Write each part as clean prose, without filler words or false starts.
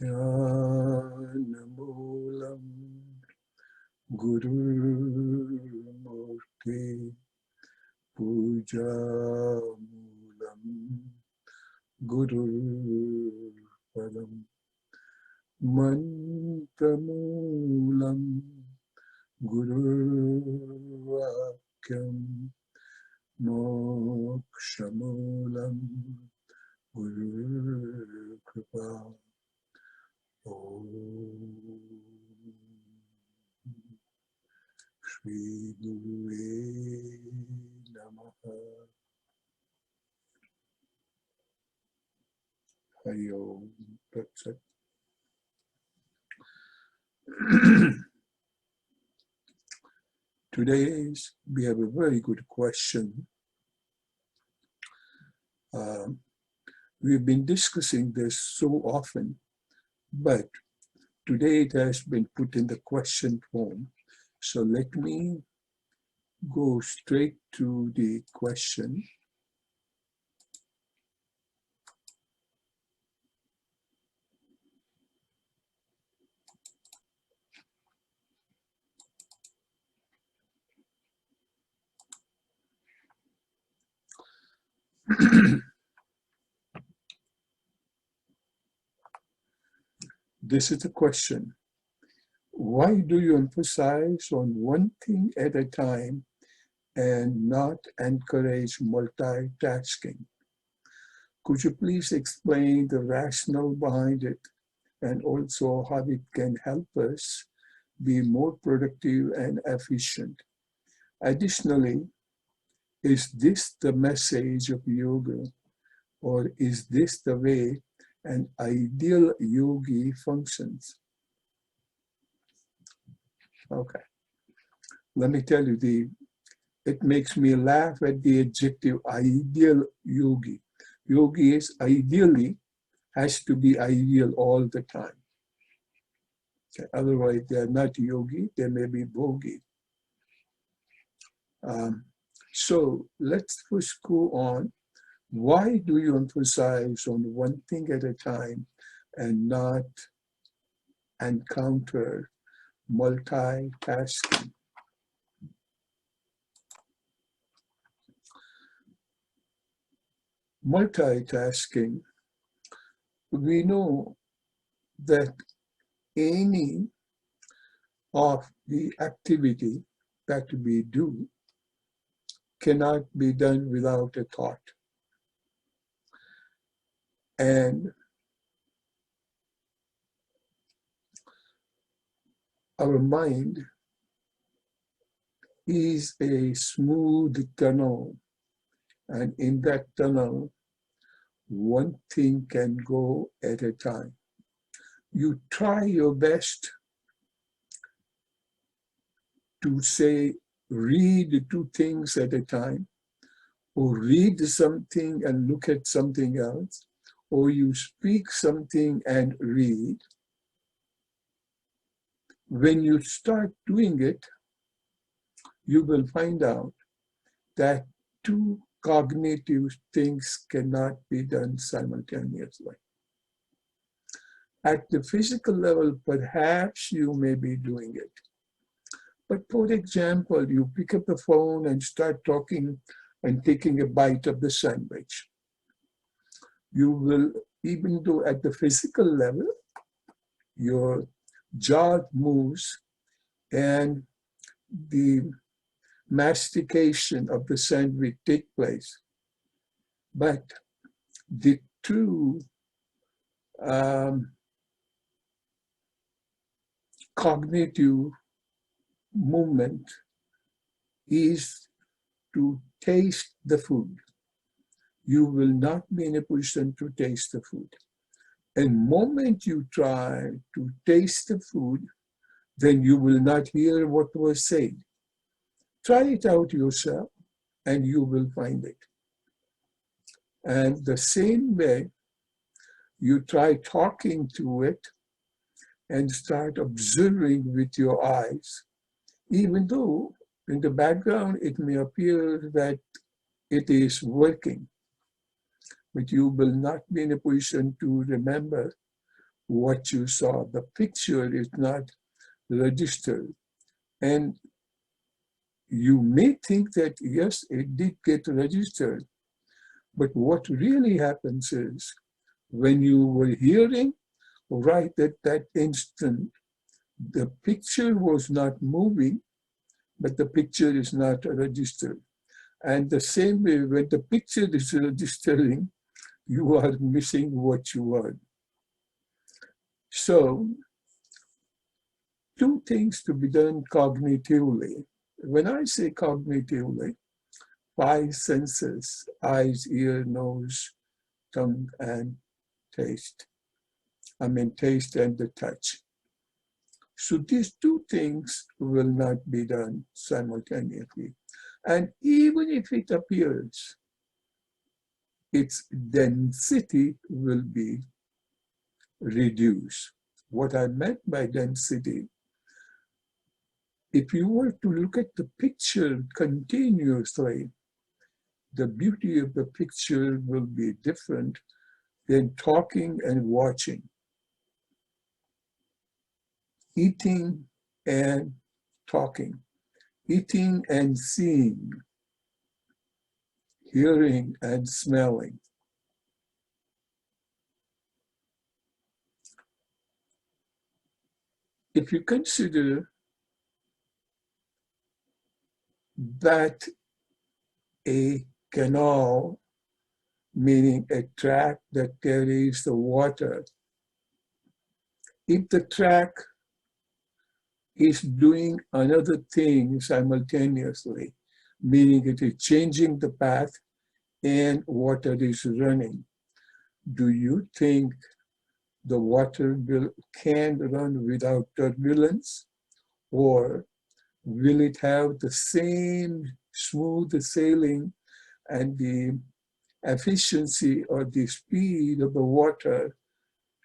Dhyanamoolam Gurumurti Pujamoolam Gururparam Mantramulam Gururvakyam Mokshamulam Gurukripa. Om Shri Gurave Namaha. Hari Om Tat Sat. Today we have a very good question. We've been discussing this so often, but today it has been put in the question form. So let me go straight to the question. This is the question. Why do you emphasize on one thing at a time and not encourage multitasking? Could you please explain the rationale behind it and also how it can help us be more productive and efficient? Additionally, is this the message of yoga, or is this the way an ideal yogi functions? Okay, let me tell you, it makes me laugh at the adjective ideal yogi. Yogi is ideally has to be ideal all the time. Okay, otherwise, they are not yogi, they may be bhogi. So let's first go on. Why do you emphasize on one thing at a time and not encounter multitasking? Multitasking, we know that any of the activity that we do cannot be done without a thought. And our mind is a smooth tunnel, and in that tunnel, one thing can go at a time. You try your best to say, read two things at a time, or read something and look at something else, or you speak something and read. When you start doing it, you will find out that two cognitive things cannot be done simultaneously. At the physical level, perhaps you may be doing it. But for example, you pick up the phone and start talking and taking a bite of the sandwich. You will, even though at the physical level, your jaw moves and the mastication of the sandwich take place. But the true cognitive movement is to taste the food. You will not be in a position to taste the food. And the moment you try to taste the food, then you will not hear what was said. Try it out yourself and you will find it. And the same way, you try talking to it and start observing with your eyes, even though in the background it may appear that it is working, but you will not be in a position to remember what you saw. The picture is not registered. And you may think that, yes, it did get registered. But what really happens is when you were hearing, right at that instant, the picture was not moving, but the picture is not registered. And the same way, when the picture is registering, you are missing what you heard. So, two things to be done cognitively. When I say cognitively, five senses, eyes, ear, nose, tongue, and taste. Taste and the touch. So these two things will not be done simultaneously. And even if it appears, its density will be reduced. What I meant by density, if you were to look at the picture continuously, the beauty of the picture will be different than talking and watching, eating and talking, eating and seeing, hearing and smelling. If you consider that a canal, meaning a track that carries the water, if the track is doing another thing simultaneously, meaning it is changing the path and water is running, do you think the water can run without turbulence? Or will it have the same smooth sailing and the efficiency or the speed of the water,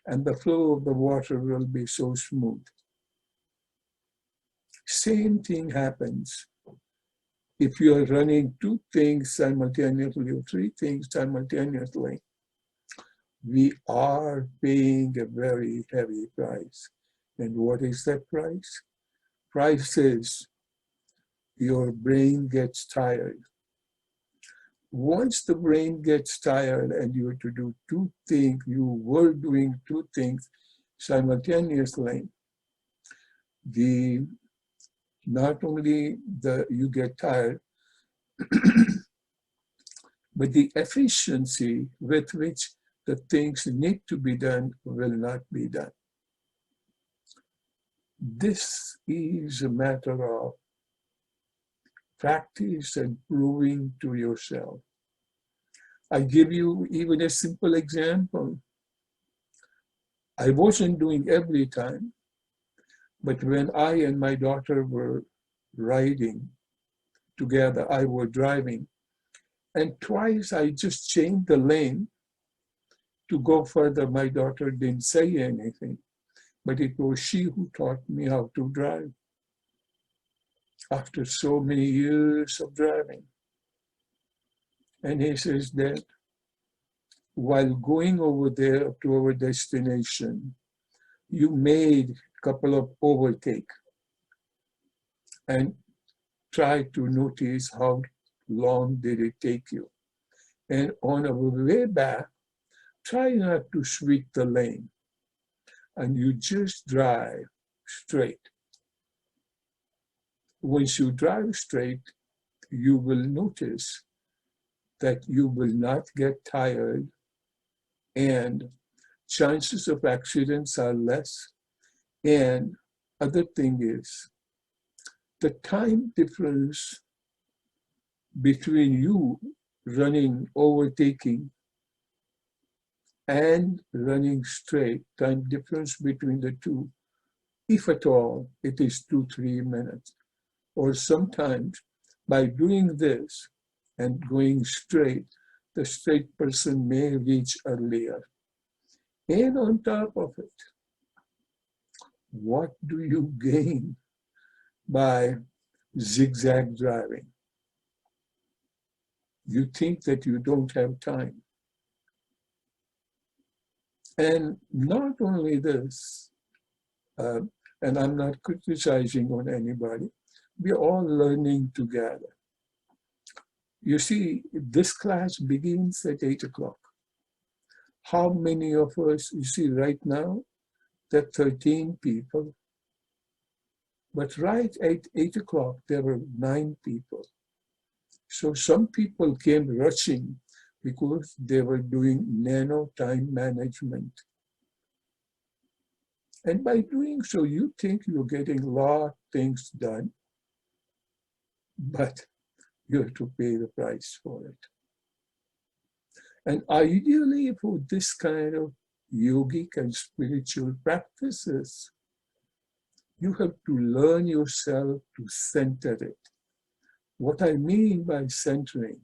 and the flow of the water will be so smooth? Same thing happens if you are running two things simultaneously or three things simultaneously. We are paying a very heavy price. And what is that price? Price is your brain gets tired. Once the brain gets tired and you have to do two things, you were doing two things simultaneously, not only you get tired, but the efficiency with which the things need to be done will not be done. This is a matter of practice and proving to yourself. I give you even a simple example. I wasn't doing every time, but when I and my daughter were riding together, I was driving, and twice I just changed the lane to go further. My daughter didn't say anything, but it was she who taught me how to drive after so many years of driving. And he says that while going over there to our destination, you made a couple of overtake, and try to notice how long did it take you. And on our way back, try not to sweep the lane, and you just drive straight. Once you drive straight, you will notice that you will not get tired, and chances of accidents are less. And other thing is, the time difference between you running, overtaking, and running straight, time difference between the two, if at all, it is 2-3 minutes. Or sometimes by doing this and going straight, the straight person may reach earlier. And on top of it, what do you gain by zigzag driving? You think that you don't have time. And not only this, uh, and I'm not criticizing on anybody, we're all learning together. You see, this class begins at 8 o'clock. How many of us, you see right now, there are 13 people, but right at 8 o'clock, there were 9 people. So some people came rushing because they were doing nano time management. And by doing so, you think you're getting a lot of things done, but you have to pay the price for it. And ideally, for this kind of yogic and spiritual practices, you have to learn yourself to center it. What I mean by centering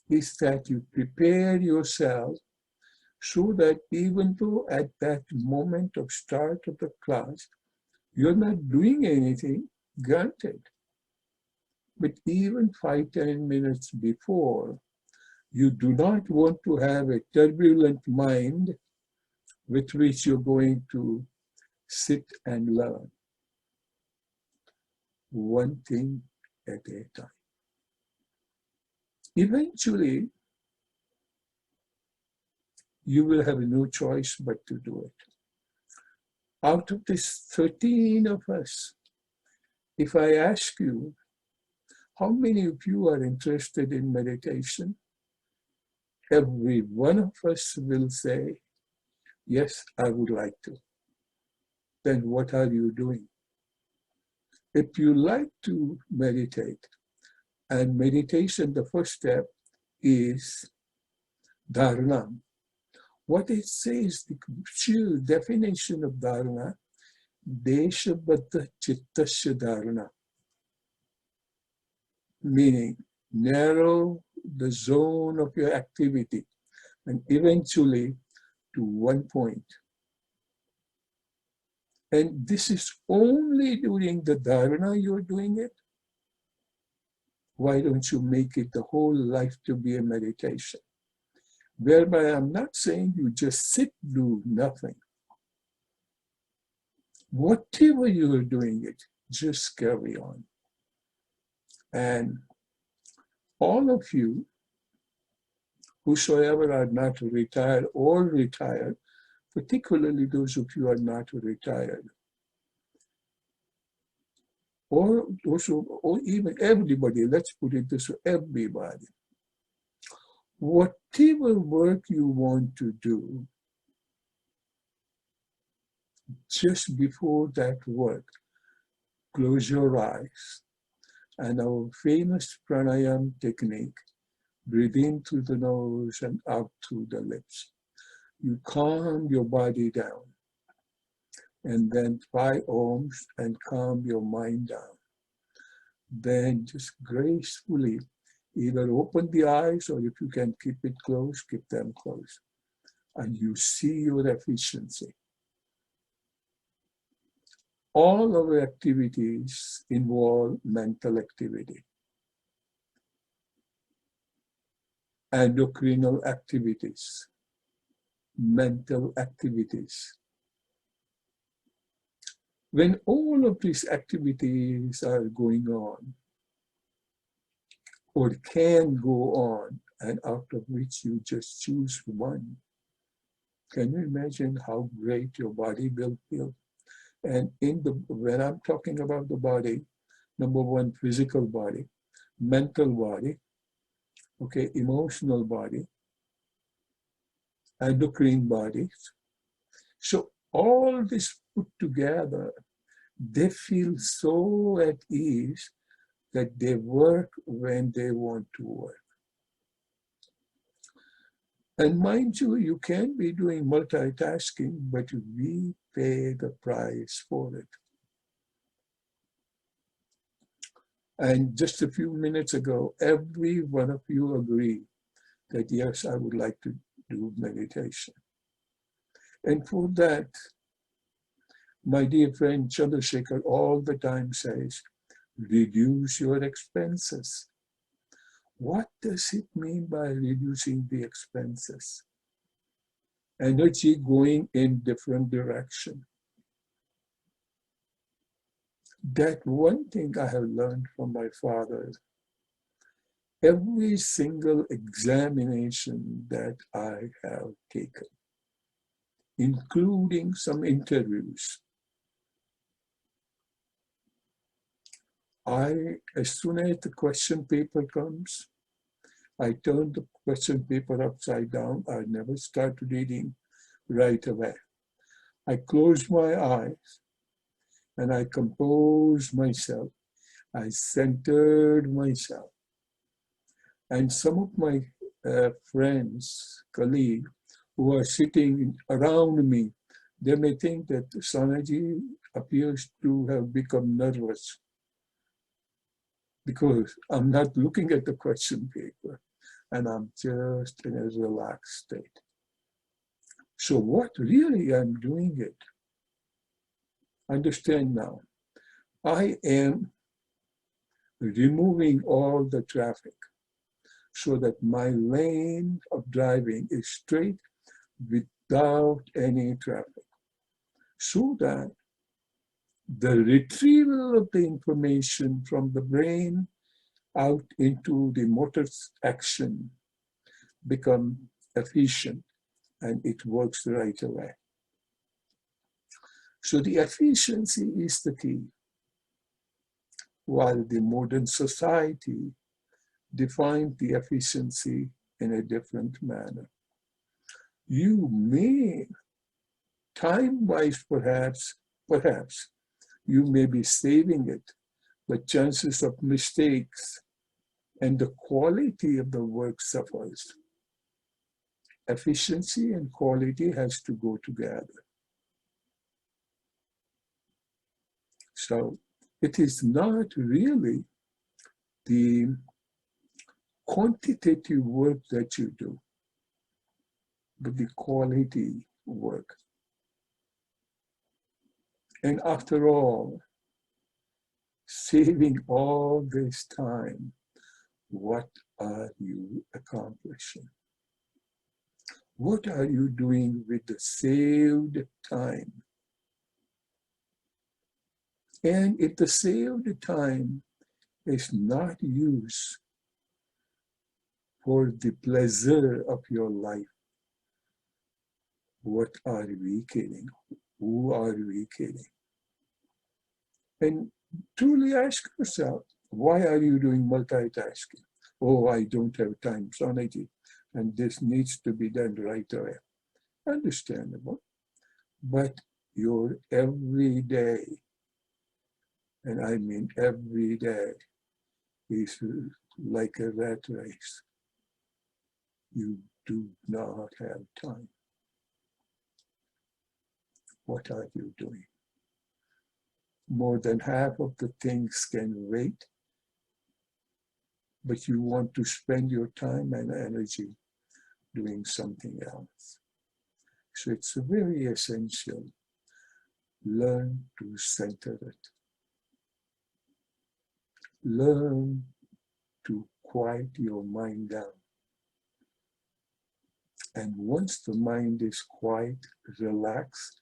is that you prepare yourself so that even though at that moment of start of the class, you're not doing anything, granted. But even 5-10 minutes before, you do not want to have a turbulent mind with which you're going to sit and learn. One thing at a time. Eventually, you will have no choice but to do it. Out of this 13 of us, if I ask you, how many of you are interested in meditation? Every one of us will say, yes, I would like to. Then what are you doing? If you like to meditate, and meditation, the first step is dharana. What it says, the sheer definition of dharana, deshabadha chittasya dharana, meaning narrow the zone of your activity and eventually to one point. And this is only during the dharana you're doing it. Why don't you make it the whole life to be a meditation? Whereby I'm not saying you just sit, do nothing. Whatever you're doing it, just carry on. And all of you, whosoever are not retired or retired, particularly those of you who are not retired, or also, or even everybody, let's put it this way, everybody. Whatever work you want to do, just before that work, close your eyes. And our famous pranayama technique, breathe in through the nose and out through the lips. You calm your body down. And then 5 ohms and calm your mind down. Then just gracefully either open the eyes, or if you can keep it closed, keep them closed. And you see your efficiency. All our activities involve mental activity, endocrinal activities, mental activities. When all of these activities are going on, or can go on, and out of which you just choose one, can you imagine how great your body will feel? And when I'm talking about the body, number one, physical body, mental body, okay, emotional body, endocrine bodies. So all this put together, they feel so at ease that they work when they want to work. And mind you, you can be doing multitasking, but we pay the price for it. And just a few minutes ago, every one of you agreed that yes, I would like to do meditation. And for that, my dear friend Chandrasekhar all the time says, reduce your expenses. What does it mean by reducing the expenses? energy going in different direction. That one thing I have learned from my father, every single examination that I have taken, including some interviews, as soon as the question paper comes, I turn the question paper upside down. I never start reading right away. I close my eyes and I compose myself. I centered myself. And some of my friends, colleagues, who are sitting around me, they may think that Sanaji appears to have become nervous because I'm not looking at the question paper and I'm just in a relaxed state. So what really I'm doing it, understand now, I am removing all the traffic so that my lane of driving is straight without any traffic, so that the retrieval of the information from the brain out into the motor action become efficient and it works right away. So the efficiency is the key. While the modern society defines the efficiency in a different manner. You may, time-wise perhaps, you may be saving it, but chances of mistakes and the quality of the work suffers. Efficiency and quality has to go together. So it is not really the quantitative work that you do, but the quality work. And after all, saving all this time, what are you accomplishing? What are you doing with the saved time? And if the saved time is not used for the pleasure of your life, what are we kidding? Who are we kidding? And truly ask yourself, why are you doing multitasking? Oh, I don't have time, Sanaji, and this needs to be done right away. Understandable. But your everyday, and I mean every day, is like a rat race. You do not have time. What are you doing? More than half of the things can wait, but you want to spend your time and energy doing something else. So it's very essential. Learn to center it. Learn to quiet your mind down. And once the mind is quiet, relaxed,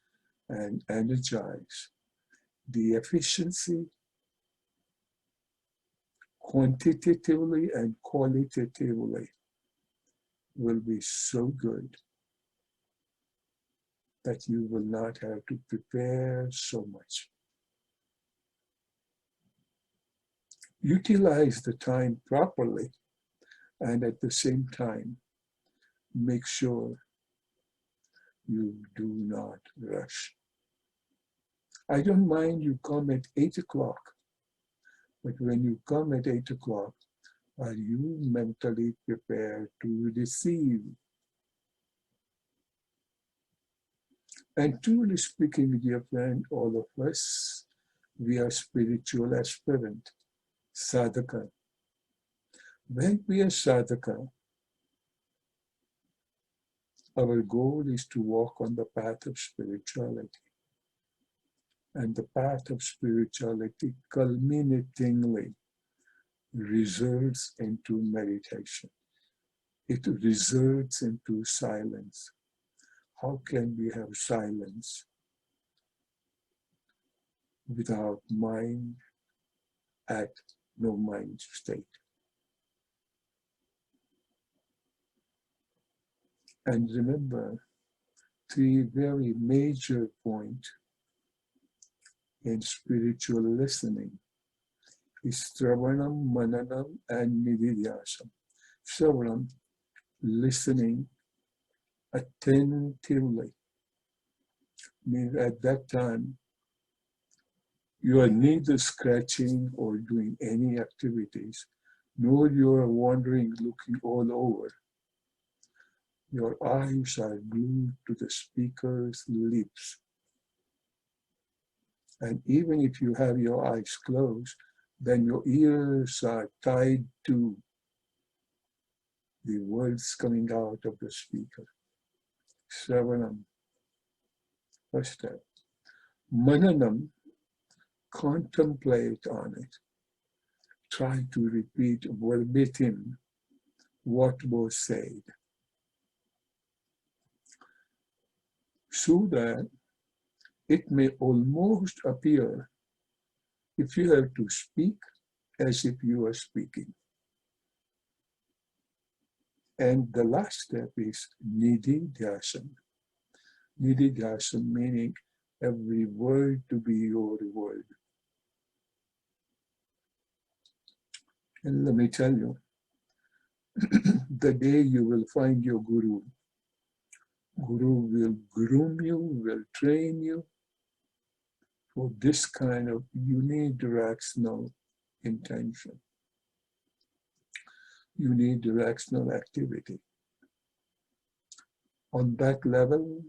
and energized, the efficiency, quantitatively and qualitatively, will be so good that you will not have to prepare so much. Utilize the time properly, and at the same time, make sure you do not rush. I don't mind you come at 8 o'clock, but when you come at 8 o'clock, are you mentally prepared to receive? And truly speaking, dear friend, all of us, we are spiritual aspirant, sadhaka. When we are sadhaka, our goal is to walk on the path of spirituality. And the path of spirituality culminatingly results into meditation. It results into silence. How can we have silence without mind at no mind state? And remember, three very major points in spiritual listening is Shravanam, Mananam, and Nididhyasam. Shravanam, listening attentively, means at that time you are neither scratching or doing any activities, nor you are wandering looking all over. Your eyes are glued to the speaker's lips. And even if you have your eyes closed, then your ears are tied to the words coming out of the speaker. Shravanam, first step. Mananam, contemplate on it. Try to repeat verbatim what was said, so that it may almost appear, if you have to speak, as if you are speaking. And the last step is Nididhyasam. Nididhyasam meaning every word to be your word. And let me tell you, the day you will find your Guru, Guru will groom you, will train you for this kind of unidirectional intention, unidirectional activity. On that level,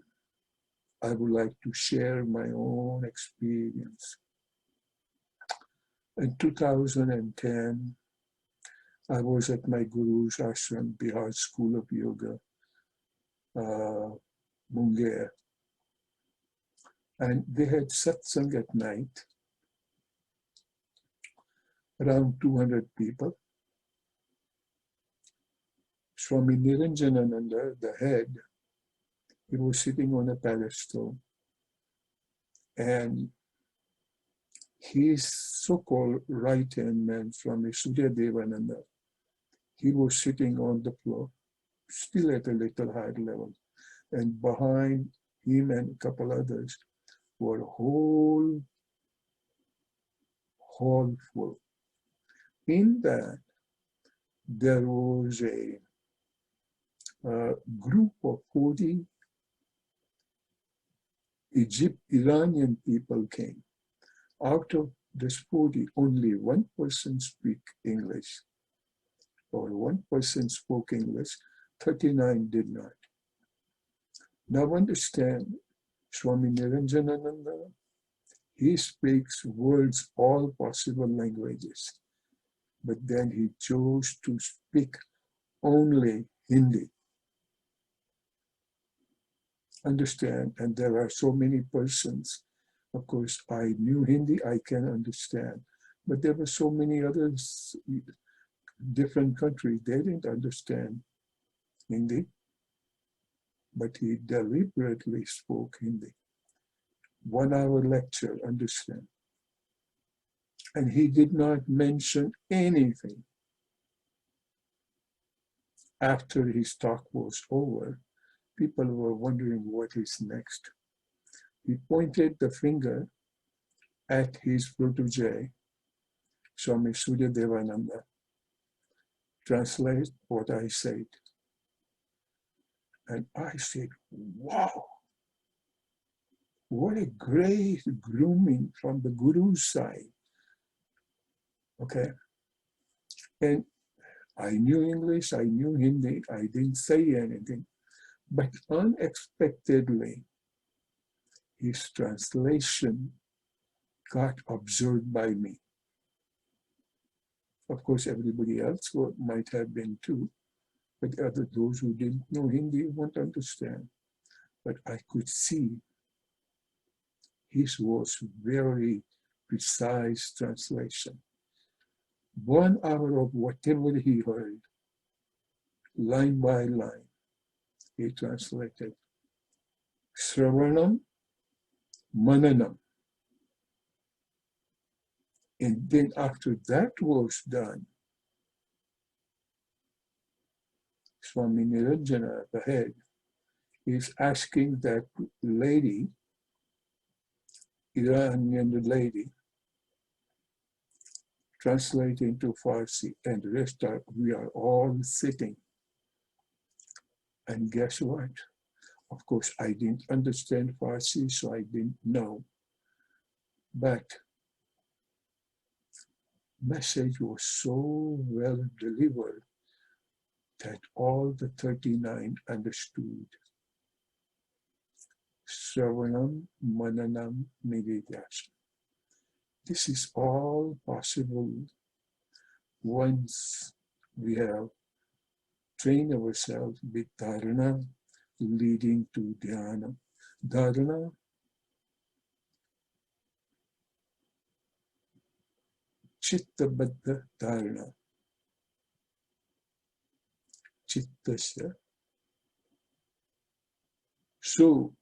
I would like to share my own experience. In 2010, I was at my Guru's ashram, Bihar School of Yoga, Munger, and they had satsang at night, around 200 people. Swami Niranjanananda, the head, he was sitting on a pedestal, and his so-called right-hand man, Swami Surya Devananda, he was sitting on the floor, still at a little higher level. And behind him and a couple others were a whole hall full. In that, there was a group of 40 Iranian people came. Out of this 40, only one person speak English, or one person spoke English, 39 did not. Now understand, Swami Niranjanananda, he speaks words, all possible languages, but then he chose to speak only Hindi. Understand, and there are so many persons. Of course, I knew Hindi, I can understand, but there were so many others, different countries, they didn't understand Hindi, but he deliberately spoke Hindi. 1 hour lecture, understand. And he did not mention anything. After his talk was over, people were wondering what is next. He pointed the finger at his protege, Swami Surya Devananda. Translate what I said. And I said, wow, what a great grooming from the Guru's side. Okay. And I knew English, I knew Hindi, I didn't say anything. But unexpectedly, his translation got observed by me. Of course, everybody else might have been too, but those who didn't know Hindi won't understand. But I could see his was very precise translation. 1 hour of whatever he heard, line by line, he translated. Sravanam, Mananam. And then after that was done, Swami Niranjana, the head, is asking that lady, Iranian lady, translate into Farsi, and the rest are, we are all sitting. And guess what? Of course, I didn't understand Farsi, so I didn't know. But message was so well delivered that all the 39 understood. Sravanam, Mananam, Meditation. This is all possible once we have trained ourselves with dharana leading to dhyana. Dharana, chitta-baddha dharana. Chittasya. So,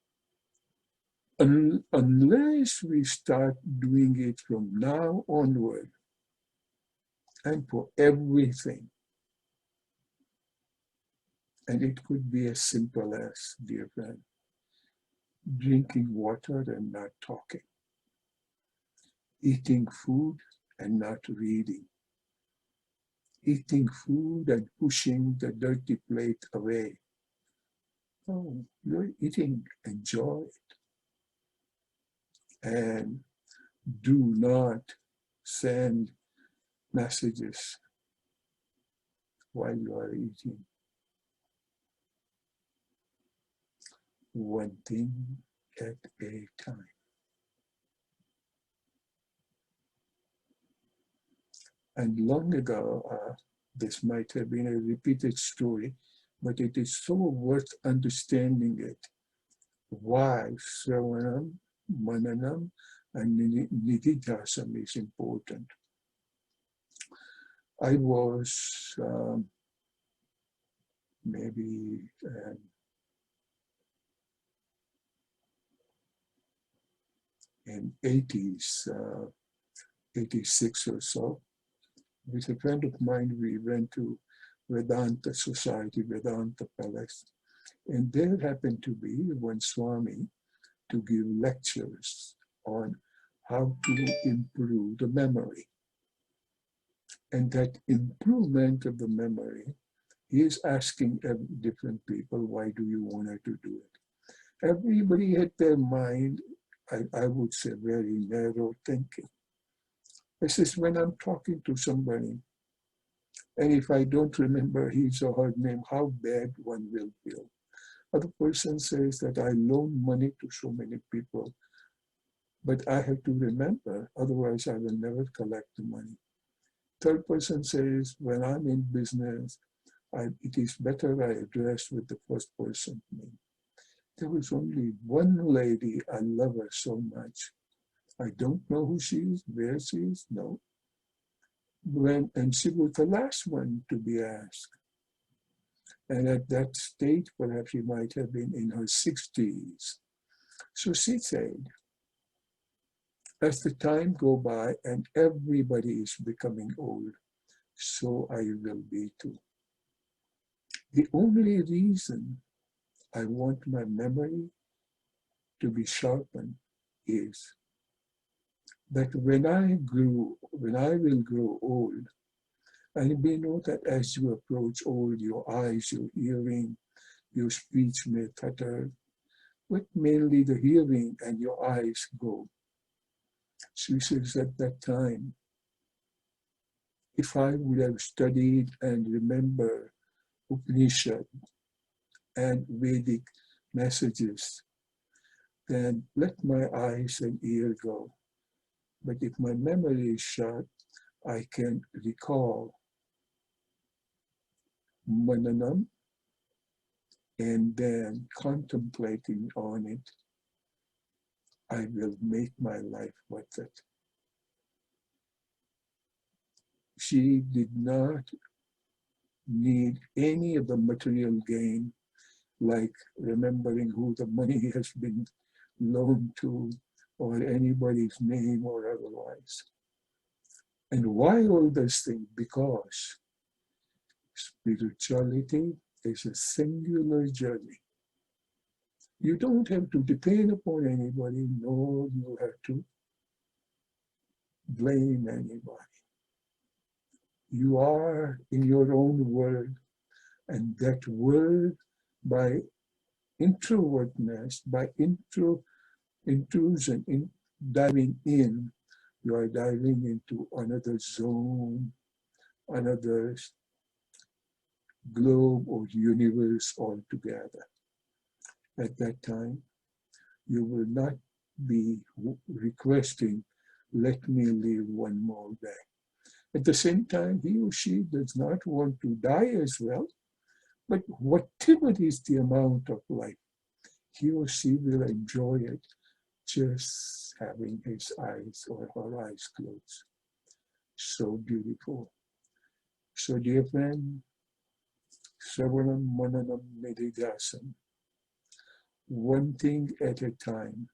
unless we start doing it from now onward, and for everything, and it could be as simple as, dear friend, drinking water and not talking, eating food and not reading, eating food and pushing the dirty plate away. Oh, you're eating, enjoy it. And do not send messages while you are eating. One thing at a time. And long ago, this might have been a repeated story, but it is so worth understanding it. Why Sravanam, Mananam, and Nididhasam is important. I was maybe in 80s, 86 or so. With a friend of mine, we went to Vedanta Society, Vedanta Palace. And there happened to be one Swami to give lectures on how to improve the memory. And that improvement of the memory, he is asking different people, why do you want to do it? Everybody had their mind, I would say, very narrow thinking. This is when I'm talking to somebody, and if I don't remember his or her name, how bad one will feel. Other person says that I loan money to so many people, but I have to remember, otherwise I will never collect the money. Third person says, when I'm in business, it is better I address with the first person name. There was only one lady, I love her so much. I don't know who she is, where she is, no. And she was the last one to be asked. And at that stage, perhaps she might have been in her 60s. So she said, as the time go by and everybody is becoming old, so I will be too. The only reason I want my memory to be sharpened is that when I will grow old, and we know that as you approach old, your eyes, your hearing, your speech may stutter, but mainly the hearing and your eyes go. She says at that time, if I would have studied and remember Upanishad and Vedic messages, then let my eyes and ear go. But if my memory is shut, I can recall Mananam and then contemplating on it, I will make my life worth it. She did not need any of the material gain like remembering who the money has been loaned to or anybody's name or otherwise. And why all these things? Because spirituality is a singular journey. You don't have to depend upon anybody, nor you have to blame anybody. You are in your own world, and that world, by introvertness, by intrusion, in diving in, you are diving into another zone, another globe or universe altogether. At that time, you will not be requesting, let me live one more day. At the same time, he or she does not want to die as well, but whatever is the amount of life, he or she will enjoy it just having his eyes or her eyes closed. So beautiful. So dear friend, Sravanam Mananam Nididasam, one thing at a time,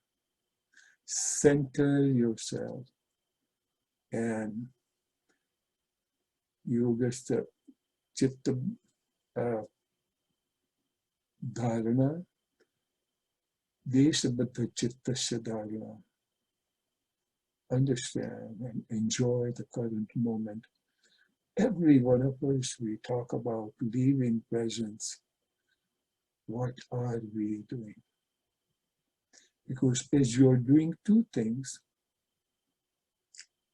center yourself and Yogastha Chitta Dharana, Desabadha Chittasya Dharana. Understand and enjoy the current moment. Every one of us, we talk about living presence. What are we doing? Because as you're doing two things,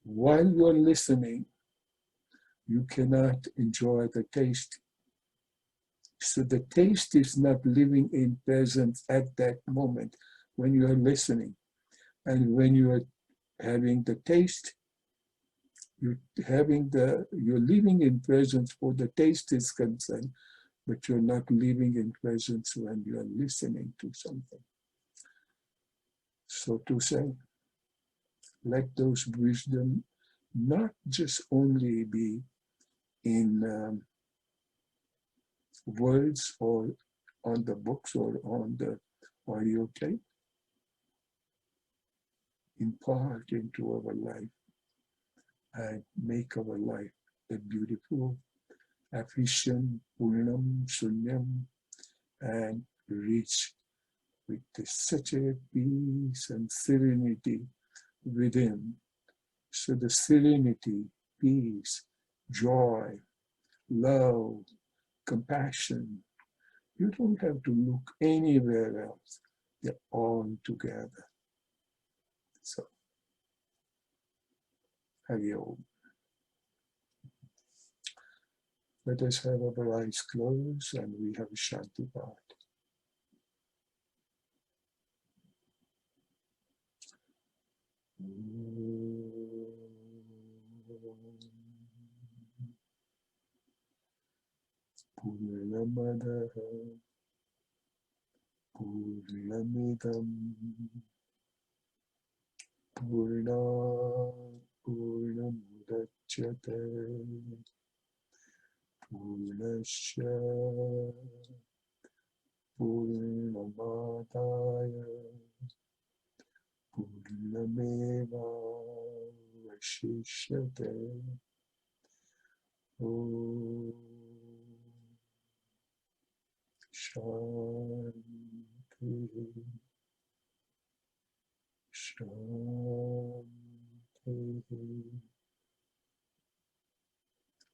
while you're listening, you cannot enjoy the taste. So the taste is not living in presence at that moment when you are listening. And when you are having the taste, you're living in presence for the taste is concerned, but you're not living in presence when you're listening to something. So to say, let those wisdom not just only be in words or on the books or on the audio tape, impart into our life and make our life a beautiful, efficient, purnam, sunyam, and rich with such a peace and serenity within. So the serenity, peace, joy, love, compassion, you don't have to look anywhere else. They're all together. So, Hari Om. Let us have our eyes closed and we have a Shanti Path. Purnamadaha Purnamidam Purnat Purnamudachyate Purnasya Purnamadaya Purnameva Vashishyate. Om Shanti Shanti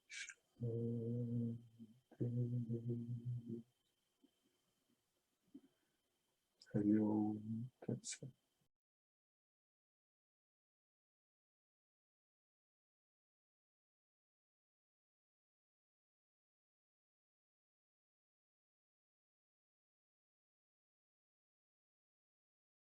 Shanti. Hari Om.